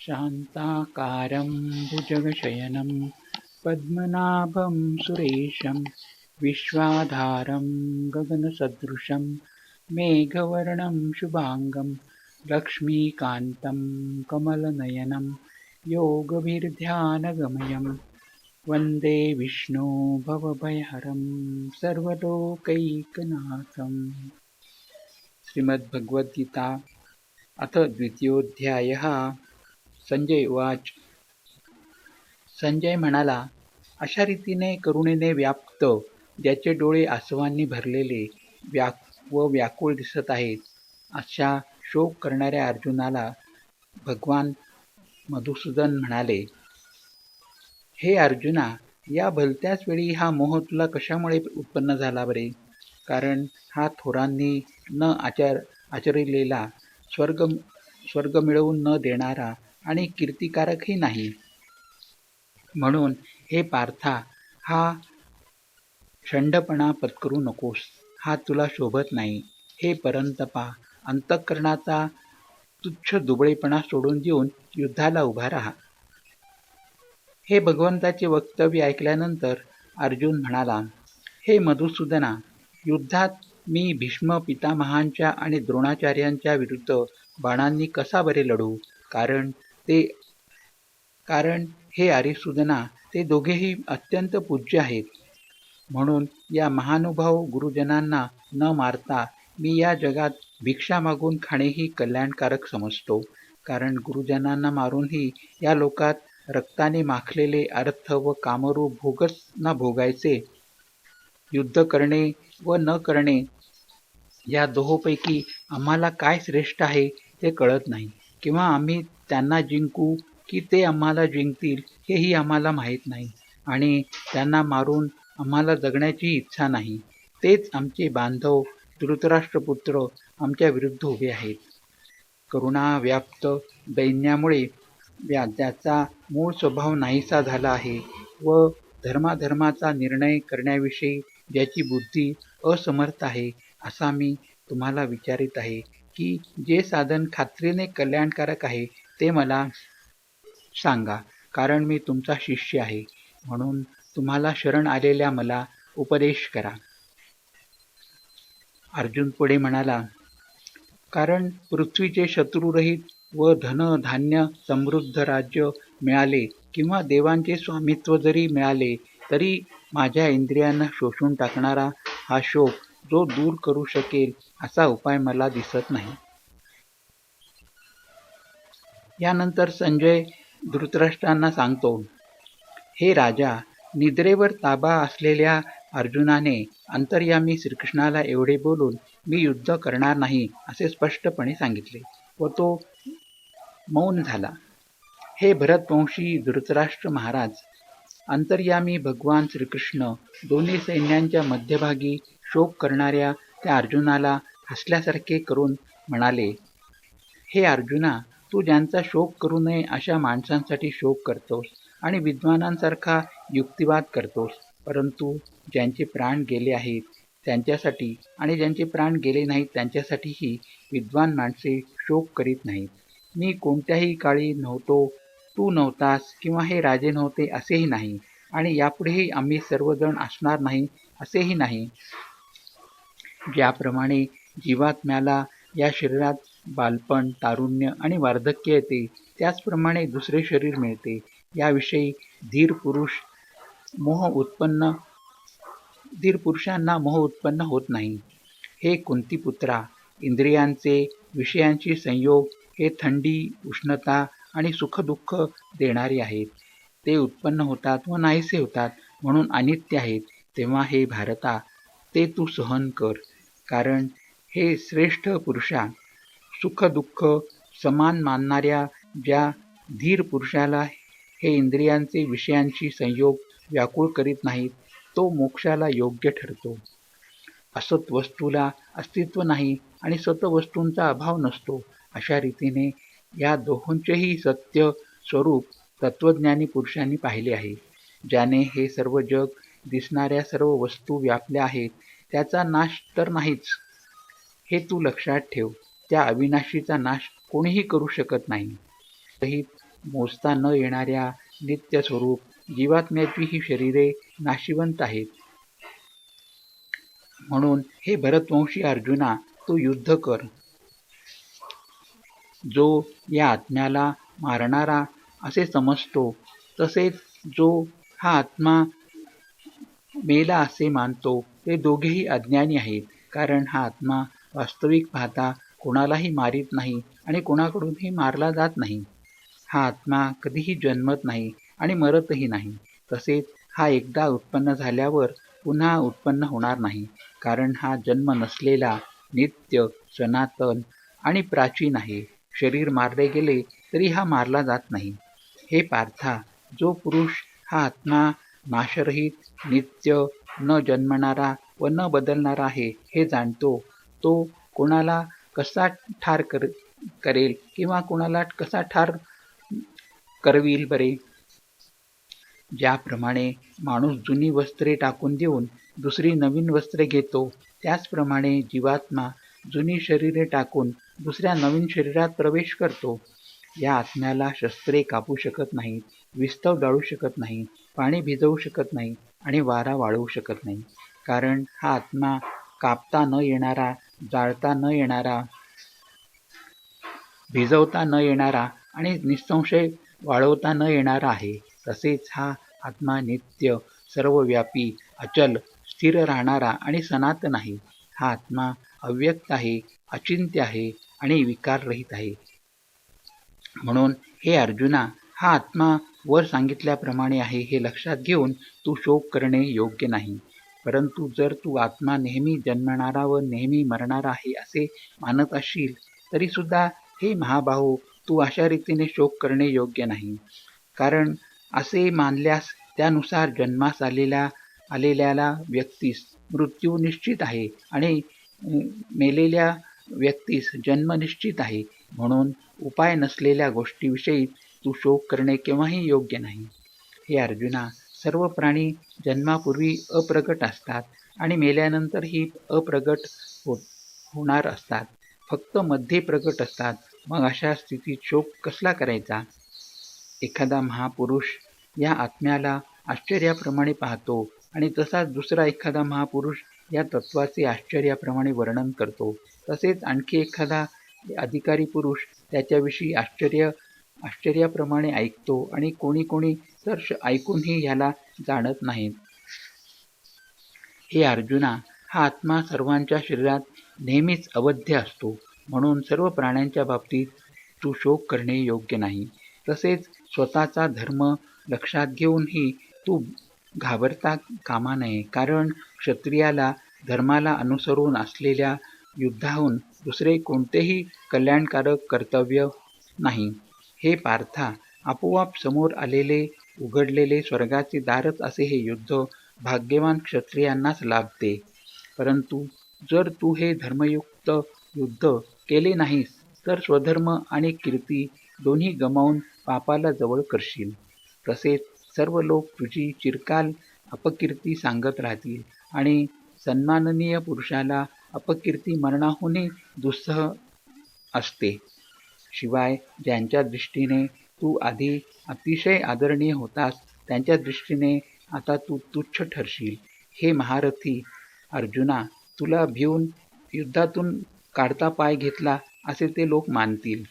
शान्ताकारं भुजगशयनं पद्मनाभं सुरेशं विश्वाधारं गगनसदृशं मेघवर्णं शुभांगं लक्ष्मीकान्तं कमलनयनं योगभिर्ध्यानगमयं वन्दे विष्णु भवभयहरं सर्वलोकैकनाथम्। श्रीमद्भगवद्गीता अथ द्वितीयोऽध्यायः। संजय उवाच. संजय म्हणाला, अशा रीतीने करुणेने व्याप्त, ज्याचे डोळे आसवांनी भरलेले व व्याकुळ दिसत आहेत, अशा शोक करणाऱ्या अर्जुनाला भगवान मधुसूदन म्हणाले, हे अर्जुना, या भलत्याच वेळी हा मोह तुला कशामुळे उत्पन्न झाला बरे? कारण हा थोरांनी न आचरिलेला, स्वर्ग मिळवून न देणारा आणि कीर्तिकारकही नाही. म्हणून हे पार्था, हा षंडपणा पत्करू नकोस, हा तुला शोभत नाही. हे परंतपा, अंतःकरणाचा तुच्छ दुबळेपणा सोडून देऊन युद्धाला उभा राहा. हे भगवंताचे वक्तव्य ऐकल्यानंतर अर्जुन म्हणाला, हे मधुसूदना, युद्धात मी भीष्म पितामहांच्या आणि द्रोणाचार्यांच्या विरुद्ध बाणांनी कसा बरे लढू? कारण हे अरिसूदना, ते दोघेही अत्यंत पूज्य आहेत. म्हणून या महानुभाव गुरुजनांना न मारता मी या जगात भिक्षा मागून खाणेही कल्याणकारक समजतो. कारण गुरुजनांना मारूनही या लोकात रक्ताने माखलेले अर्थ व कामरूप भोगच न भोगायचे. युद्ध करणे व न करणे या दोहोपैकी आम्हाला काय श्रेष्ठ आहे ते कळत नाही, किंवा आम्ही त्यांना जिंकू की ते आम्हाला जिंकतील हेही आम्हाला माहीत नाही, आणि त्यांना मारून आम्हाला जगण्याची इच्छा नाही. तेच आमचे बांधव धृतराष्ट्रपुत्र आमच्या विरुद्ध उभे आहेत. करुणा व्याप्त दैन्यामुळे ज्याचा मूळ स्वभाव नाहीसा झाला आहे व धर्माधर्माचा निर्णय करण्याविषयी ज्याची बुद्धी असमर्थ आहे, असा मी तुम्हाला विचारित आहे की जे साधन खात्रीने कल्याणकारक आहे ते मला सांगा. कारण मी तुमचा शिष्य आहे, म्हणून तुम्हाला शरण आलेल्या मला उपदेश करा. अर्जुन पुढे म्हणाला, कारण पृथ्वीचे शत्रुरहित व धन धान्य समृद्ध राज्य मिळाले किंवा देवांचे स्वामित्व जरी मिळाले, तरी माझ्या इंद्रियांना शोषून टाकणारा हा शोक जो दूर करू शकेल असा उपाय मला दिसत नाही. यानंतर संजय धृतराष्ट्रांना सांगतो, हे राजा, निद्रेवर ताबा असलेल्या अर्जुनाने अंतर्यामी श्रीकृष्णाला एवढे बोलून मी युद्ध करणार नाही असे स्पष्टपणे सांगितले व तो मौन झाला. हे भरतवंशी धृतराष्ट्र महाराज, अंतर्यामी भगवान श्रीकृष्ण दोन्ही सैन्यांच्या मध्यभागी शोक करणाऱ्या त्या अर्जुनाला हसल्यासारखे करून म्हणाले, हे अर्जुना, तू ज्यांचा शोक करू नये अशा माणसांसाठी शोक करतोस आणि विद्वानांसारखा युक्तिवाद करतोस, परंतु ज्यांचे प्राण गेले आहेत त्यांच्यासाठी आणि ज्यांचे प्राण गेले नाहीत त्यांच्यासाठीही विद्वान माणसे शोक करीत नाहीत. मी कोणत्याही काळी नव्हतो, तू नव्हतास किंवा हे राजे नव्हते असेही नाही, आणि यापुढेही आम्ही सर्वजण असणार नाही असेही नाही. ज्याप्रमाणे जीवात्म्याला या शरीरात बालपण, तारुण्य आणि वार्धक्य येते, त्याचप्रमाणे दुसरे शरीर मिळते. याविषयी धीर पुरुषांना मोह उत्पन्न होत नाही. हे कुंतीपुत्रा, इंद्रियांचे विषयांशी संयोग हे थंडी, उष्णता आणि सुखदुःख देणारे आहेत. ते उत्पन्न होतात व नाहीसे होतात, म्हणून अनित्य आहेत. तेव्हा हे भारता, ते तू सहन कर. कारण हे श्रेष्ठ पुरुषा, सुख दुःख समान मानणाऱ्या ज्या धीर पुरुषाला हे इंद्रियांचे विषयांशी संयोग व्याकुळ करीत नाहीत, तो मोक्षाला योग्य ठरतो. असत वस्तूला अस्तित्व नाही आणि सत वस्तूंचा अभाव नसतो. अशा रीतीने या दोहोंचेही सत्य स्वरूप तत्वज्ञानी पुरुषांनी पाहिले आहे. ज्याने हे सर्व जग दिसणाऱ्या सर्व वस्तू व्यापल्या आहेत, त्याचा नाश तर नाहीच, हे तू लक्षात ठेव. त्या अविनाशीचा नाश कोणीही करू शकत नाही. मोजता न येणाऱ्या नित्य स्वरूप जीवात्म्याची ही शरीरे नाशिवंत आहेत. म्हणून हे भरतवंशी अर्जुना, तू युद्ध कर. जो या आत्म्याला मारणारा असे समजतो, तसेच जो हा आत्मा मेला असे मानतो, ते दोघेही अज्ञानी आहेत. कारण हा आत्मा वास्तविक पाहता कोणालाही मारित नाही आणि कोणाकडूनही मारला जात नाही. हा आत्मा कधीही जन्मत नाही आणि मरतही नाही. तसेच हा एकदा उत्पन्न झाल्यावर पुन्हा उत्पन्न होणार नाही. कारण हा जन्म नसलेला, नित्य, सनातन आणि प्राचीन आहे. शरीर मारले गेले तरी हा मारला जात नाही. हे पार्था, जो पुरुष हा आत्मा नाशरहित, नित्य, न जन्मणारा व न बदलणारा आहे हे जाणतो, तो कोणाला कसा ठार करेल किंवा कोणाला कसा ठार करविल बरे? ज्याप्रमाणे माणूस जुनी वस्त्रे टाकून देऊन दुसरी नवीन वस्त्रे घेतो, त्याचप्रमाणे जीवात्मा जुनी शरीरे टाकून दुसऱ्या नवीन शरीरात प्रवेश करतो. या आत्म्याला शस्त्रे कापू शकत नाहीत, विस्तव जाळू शकत नाही, पाणी भिजवू शकत नाही आणि वारा वाळवू शकत नाही. कारण हा आत्मा कापता न येणारा, जाळता न येणारा, भिजवता न येणारा आणि निसंशय वाळवता न येणारा आहे. तसेच हा आत्मा नित्य, सर्वव्यापी, अचल, स्थिर राहणारा आणि सनातन आहे. हा आत्मा अव्यक्त आहे, अचिंत्य आहे आणि विकाररहित आहे. म्हणून हे अर्जुना, हा आत्मा वर सांगितल्याप्रमाणे आहे हे लक्षात घेऊन तू शोक करणे योग्य नाही. परंतु जर तू आत्मा नेहमी जन्मणारा व नेहमी मरणारा आहे असे मानत असशील, तरी सुद्धा हे महाबाहो, तू अशा रीतीने शोक करणे योग्य नाही. कारण असे मानल्यास त्यानुसार जन्मास आलेल्याला व्यक्तीस मृत्यू निश्चित आहे आणि मेलेल्या व्यक्तीस जन्म निश्चित आहे. म्हणून उपाय नसलेल्या गोष्टीविषयी तू शोक करणे केव्हाही योग्य नाही. हे अर्जुना, सर्व प्राणी जन्मापूर्वी अप्रगट असतात आणि मेल्यानंतरही अप्रगट होणार असतात. फक्त मध्ये प्रगट असतात. मग अशा स्थितीत शोक कसला करायचा? एखादा महापुरुष या आत्म्याला आश्चर्याप्रमाणे पाहतो आणि तसाच दुसरा एखादा महापुरुष या तत्वाचे आश्चर्याप्रमाणे वर्णन करतो. तसेच आणखी एखादा अधिकारी पुरुष त्याच्याविषयी आश्चर्याप्रमाणे ऐकतो आणि कोणी तर ऐकूनही ह्याला जाणत नाहीत. हे अर्जुना, हा आत्मा सर्वांच्या शरीरात नेहमीच अवध्य असतो. म्हणून सर्व प्राण्यांच्या बाबतीत तू शोक करणे योग्य नाही. तसेच स्वतःचा धर्म लक्षात घेऊनही तू घाबरता कामा नये. कारण क्षत्रियाला धर्माला अनुसरून असलेल्या युद्धाहून दुसरे कोणतेही कल्याणकारक कर्तव्य नाही. हे पार्था, आपोआप समोर उघडलेले स्वर्गाचे दारच असे हे युद्ध भाग्यवान क्षत्रियांनाच लाभते. परंतु जर तू हे धर्मयुक्त युद्ध केले नाहीस, तर स्वधर्म आणि कीर्ती दोन्ही गमावून पापाला जवळ करशील. तसेच सर्व लोक तुझी चिरकाल अपकीर्ती सांगत राहतील आणि सन्माननीय पुरुषाला अपकीर्ती मरणाहूनही दुस्सह असते. शिवाय ज्यांच्या दृष्टीने तू आधी अतिशय आदरणीय होतास, त्यांच्या दृष्टीने आता तू तुच्छ ठरशील. हे महारथी अर्जुना, तुला भिवून युद्धातून काढता पाय घेतला असे ते लोक मानतील.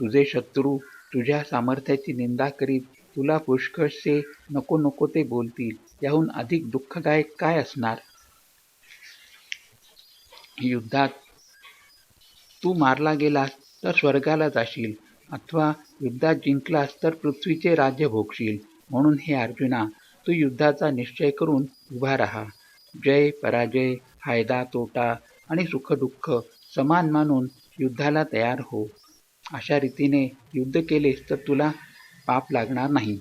तुझे शत्रू तुझ्या सामर्थ्याची निंदा करीत तुला पुष्कळसे नको ते बोलतील. याहून अधिक दुःखदायक काय असणार? युद्धात तू मारला गेलास तर स्वर्गाला जाशील, अथवा युद्धात जिंकलास तर पृथ्वीचे राज्य भोगशील. म्हणून हे अर्जुना, तू युद्धाचा निश्चय करून उभा राहा. जय पराजय, फायदा तोटा आणि सुखदुःख समान मानून युद्धाला तयार हो. अशा रीतीने युद्ध केलेस तर तुला पाप लागणार नाही.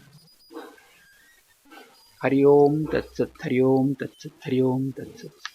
हरिओम तत्सत, हरिओम तत्सत, हरिओम तत्सत.